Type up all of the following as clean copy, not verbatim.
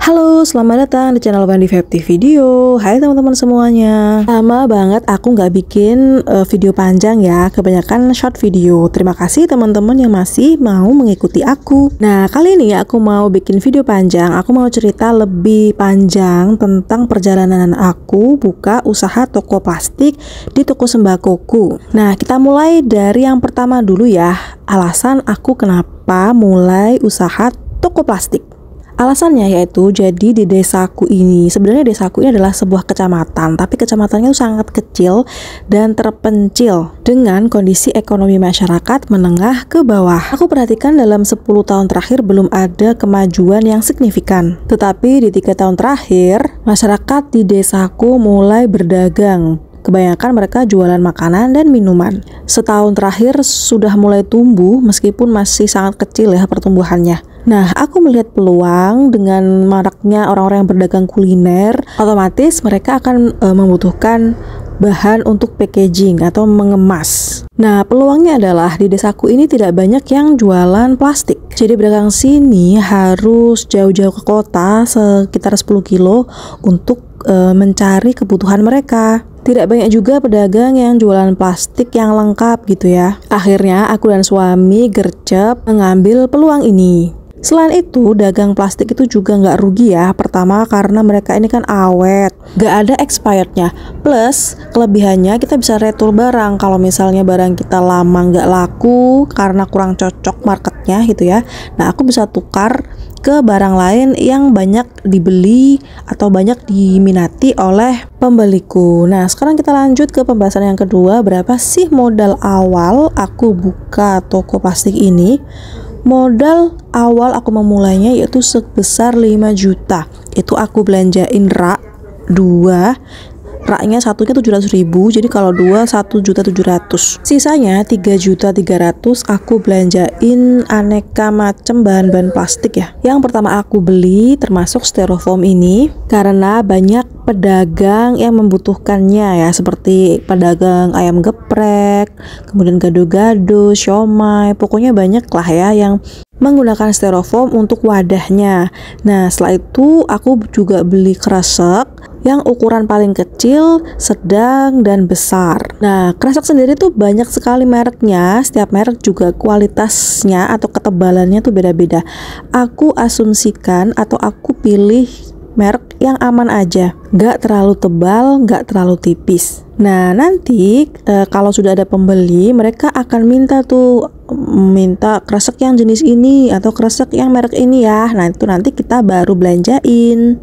Halo, selamat datang di channel Bandi Febti Video. Hai teman-teman semuanya. Lama banget aku nggak bikin video panjang ya, kebanyakan short video. Terima kasih teman-teman yang masih mau mengikuti aku. Nah, kali ini aku mau bikin video panjang. Aku mau cerita lebih panjang tentang perjalanan aku buka usaha toko plastik di toko sembakoku. Nah, kita mulai dari yang pertama dulu ya. Alasan aku kenapa mulai usaha toko plastik. Alasannya yaitu jadi di desaku ini, sebenarnya desaku ini adalah sebuah kecamatan, tapi kecamatannya itu sangat kecil dan terpencil dengan kondisi ekonomi masyarakat menengah ke bawah. Aku perhatikan dalam 10 tahun terakhir belum ada kemajuan yang signifikan. Tetapi di 3 tahun terakhir, masyarakat di desaku mulai berdagang. Kebanyakan mereka jualan makanan dan minuman. Setahun terakhir sudah mulai tumbuh meskipun masih sangat kecil ya pertumbuhannya. Nah, aku melihat peluang dengan maraknya orang-orang yang berdagang kuliner, otomatis mereka akan membutuhkan bahan untuk packaging atau mengemas. Nah, peluangnya adalah di desaku ini tidak banyak yang jualan plastik. Jadi berdagang sini harus jauh-jauh ke kota sekitar 10 kilo untuk mencari kebutuhan mereka. Tidak banyak juga pedagang yang jualan plastik yang lengkap gitu ya. Akhirnya aku dan suami gercep mengambil peluang ini. Selain itu, dagang plastik itu juga nggak rugi ya. Pertama karena mereka ini kan awet, nggak ada expirednya. Plus kelebihannya kita bisa retur barang. Kalau misalnya barang kita lama nggak laku karena kurang cocok marketnya gitu ya. Nah, aku bisa tukar ke barang lain yang banyak dibeli atau banyak diminati oleh pembeliku. Nah, sekarang kita lanjut ke pembahasan yang kedua. Berapa sih modal awal aku buka toko plastik ini? Modal awal aku memulainya yaitu sebesar 5 juta. Itu aku belanjain rak 2. Raknya satunya 700.000, jadi kalau 2 1.700.000. Sisanya 3.300.000 aku belanjain aneka macam bahan-bahan plastik ya. Yang pertama aku beli termasuk styrofoam ini karena banyak pedagang yang membutuhkannya ya, seperti pedagang ayam geprek, kemudian gado-gado, siomay, pokoknya banyak lah ya yang menggunakan styrofoam untuk wadahnya. Nah, setelah itu aku juga beli kresek yang ukuran paling kecil, sedang, dan besar. Nah, kresek sendiri tuh banyak sekali mereknya. Setiap merek juga kualitasnya atau ketebalannya tuh beda-beda. Aku asumsikan atau aku pilih merek yang aman aja, nggak terlalu tebal, nggak terlalu tipis. Nah, nanti kalau sudah ada pembeli, mereka akan minta kresek yang jenis ini atau kresek yang merek ini ya. Nah, itu nanti kita baru belanjain.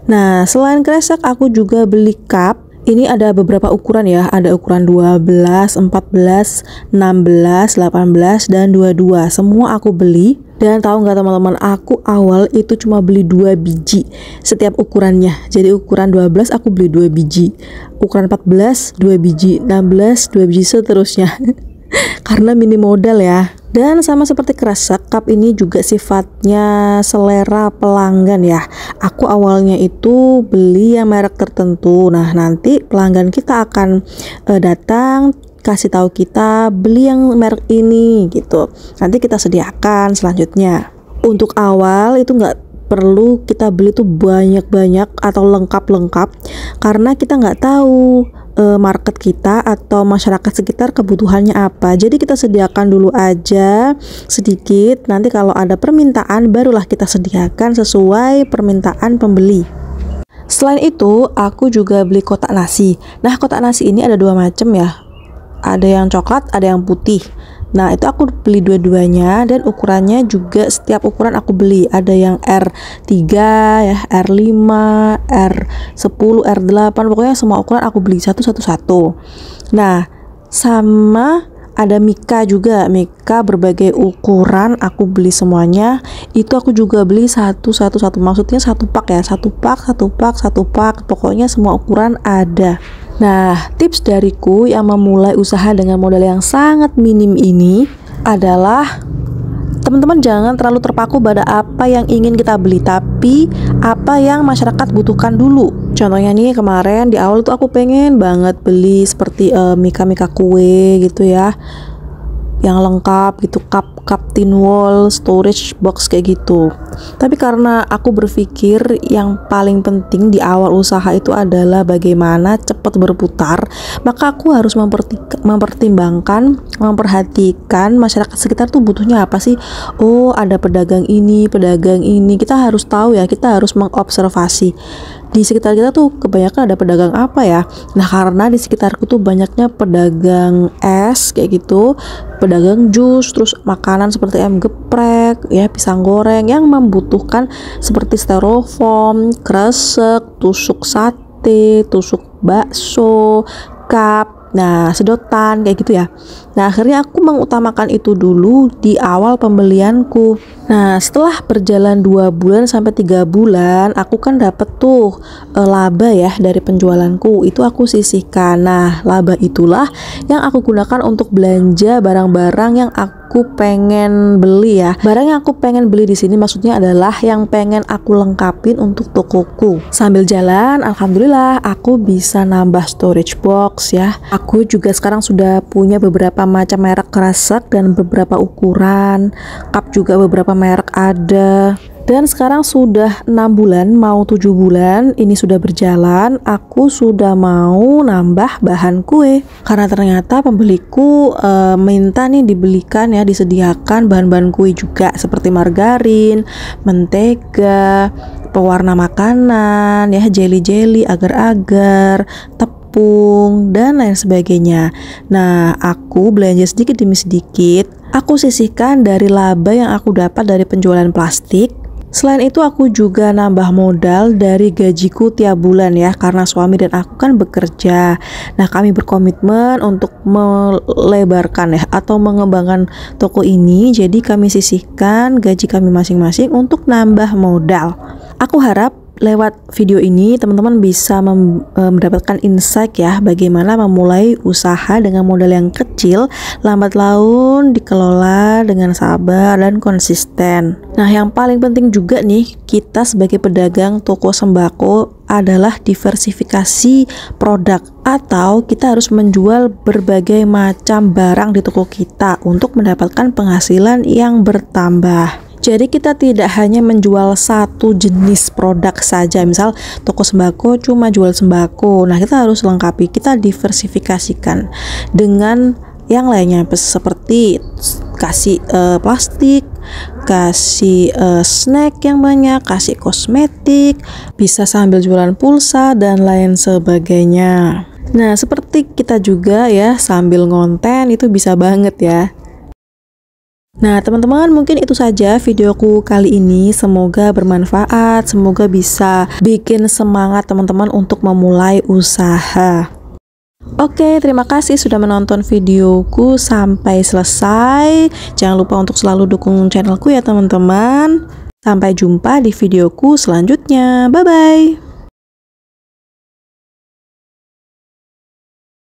Nah, selain kresek aku juga beli cup. Ini ada beberapa ukuran ya, ada ukuran 12, 14, 16, 18, dan 22. Semua aku beli. Dan tahu nggak teman-teman, aku awal itu cuma beli 2 biji setiap ukurannya. Jadi ukuran 12 aku beli 2 biji, ukuran 14 2 biji, 16 2 biji, seterusnya. Karena mini modal ya. Dan sama seperti kresek, cup ini juga sifatnya selera pelanggan ya. Aku awalnya itu beli yang merek tertentu. Nah, nanti pelanggan kita akan datang kasih tahu kita beli yang merek ini gitu. Nanti kita sediakan selanjutnya. Untuk awal itu nggak perlu kita beli tuh banyak-banyak atau lengkap-lengkap karena kita nggak tahu market kita atau masyarakat sekitar kebutuhannya apa. Jadi kita sediakan dulu aja sedikit, nanti kalau ada permintaan barulah kita sediakan sesuai permintaan pembeli. Selain itu aku juga beli kotak nasi. Nah, kotak nasi ini ada 2 macam ya, ada yang coklat, ada yang putih. Nah, itu aku beli dua-duanya dan ukurannya juga setiap ukuran aku beli. Ada yang R3 ya, R5, R10, R8, pokoknya semua ukuran aku beli satu-satu. Nah, sama ada mika juga, mika berbagai ukuran aku beli semuanya. Itu aku juga beli satu-satu, maksudnya satu pak ya, satu pak, pokoknya semua ukuran ada. Nah, tips dariku yang memulai usaha dengan modal yang sangat minim ini adalah teman-teman jangan terlalu terpaku pada apa yang ingin kita beli, tapi apa yang masyarakat butuhkan dulu. Contohnya nih, kemarin di awal tuh aku pengen banget beli seperti mika-mika kue gitu ya. yang lengkap gitu, cup tin wall, storage box kayak gitu. Tapi karena aku berpikir yang paling penting di awal usaha itu adalah bagaimana cepat berputar, maka aku harus mempertimbangkan, memperhatikan masyarakat sekitar tuh butuhnya apa sih. Oh, ada pedagang ini, kita harus tahu ya, kita harus mengobservasi di sekitar kita tuh kebanyakan ada pedagang apa ya. Nah, karena di sekitarku tuh banyaknya pedagang es kayak gitu, pedagang jus, terus makanan seperti ayam geprek ya, pisang goreng yang membutuhkan seperti styrofoam, kresek, tusuk sate, tusuk bakso, cup, nah sedotan kayak gitu ya. Nah, akhirnya aku mengutamakan itu dulu di awal pembelianku. Nah, setelah berjalan 2 bulan sampai 3 bulan, aku kan dapet tuh laba ya dari penjualanku. Itu aku sisihkan. Nah, laba itulah yang aku gunakan untuk belanja barang-barang yang aku pengen beli ya. Barang yang aku pengen beli di sini maksudnya adalah yang pengen aku lengkapin untuk tokoku. Sambil jalan, alhamdulillah aku bisa nambah storage box ya. Aku juga sekarang sudah punya beberapa macam merek kresek dan beberapa ukuran. Cup juga beberapa merek ada. Dan sekarang sudah 6 bulan mau 7 bulan ini sudah berjalan, aku sudah mau nambah bahan kue karena ternyata pembeliku minta nih dibelikan ya, disediakan bahan-bahan kue juga seperti margarin, mentega, pewarna makanan ya, jelly-jelly, agar-agar, tepung dan lain sebagainya. Nah, aku belanja sedikit demi sedikit, aku sisihkan dari laba yang aku dapat dari penjualan plastik. Selain itu aku juga nambah modal dari gajiku tiap bulan ya, karena suami dan aku kan bekerja. Nah, kami berkomitmen untuk melebarkan ya atau mengembangkan toko ini, jadi kami sisihkan gaji kami masing-masing untuk nambah modal. Aku harap lewat video ini teman-teman bisa mendapatkan insight ya, bagaimana memulai usaha dengan modal yang kecil, lambat laun dikelola dengan sabar dan konsisten. Nah, yang paling penting juga nih, kita sebagai pedagang toko sembako adalah diversifikasi produk, atau kita harus menjual berbagai macam barang di toko kita untuk mendapatkan penghasilan yang bertambah. Jadi kita tidak hanya menjual satu jenis produk saja, misal toko sembako cuma jual sembako. Nah, kita harus lengkapi, kita diversifikasikan dengan yang lainnya seperti kasih plastik, kasih snack yang banyak, kasih kosmetik, bisa sambil jualan pulsa dan lain sebagainya. Nah, seperti kita juga ya sambil ngonten itu bisa banget ya. Nah, teman-teman, mungkin itu saja videoku kali ini. Semoga bermanfaat, semoga bisa bikin semangat teman-teman untuk memulai usaha. Oke, terima kasih sudah menonton videoku sampai selesai. Jangan lupa untuk selalu dukung channelku ya teman-teman. Sampai jumpa di videoku selanjutnya. Bye-bye.